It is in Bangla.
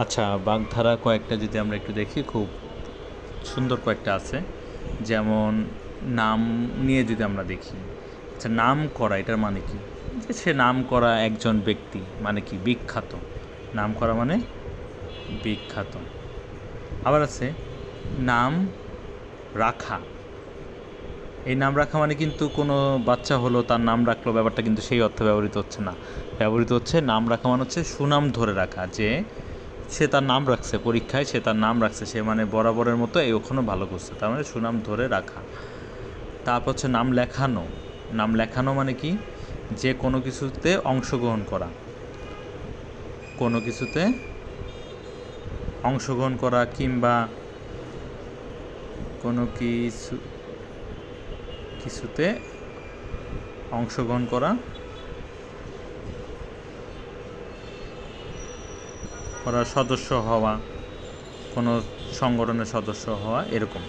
আচ্ছা, বাগধারা কয়েকটা যদি আমরা একটু দেখি, খুব সুন্দর কয়েকটা আছে। যেমন নাম নিয়ে যদি আমরা দেখি, আচ্ছা, নাম করা এটার মানে কি? যে সে নাম করা একজন ব্যক্তি, মানে কি বিখ্যাত। নাম করা মানে বিখ্যাত। আবার আছে নাম রাখা। এই নাম রাখা মানে কিন্তু কোনো বাচ্চা হলো তার নাম রাখলো, ব্যাপারটা কিন্তু সেই অর্থে ব্যবহৃত হচ্ছে না। ব্যবহৃত হচ্ছে নাম রাখা মানে হচ্ছে সুনাম ধরে রাখা, যে সে তার নাম রাখছে, পরীক্ষায় সে তার নাম রাখছে, সে মানে বরাবরের মতো এই ওখানেও ভালো করছে, তার মানে সুনাম ধরে রাখা। তারপর হচ্ছে নাম লেখানো। নাম লেখানো মানে কি? যে কোনো কিছুতে অংশগ্রহণ করা, কোনো কিছুতে অংশগ্রহণ করা, কিংবা কোনো কিছুতে অংশগ্রহণ করা, সদস্য হওয়া, কোনো সংগঠনের সদস্য হওয়া, এরকম।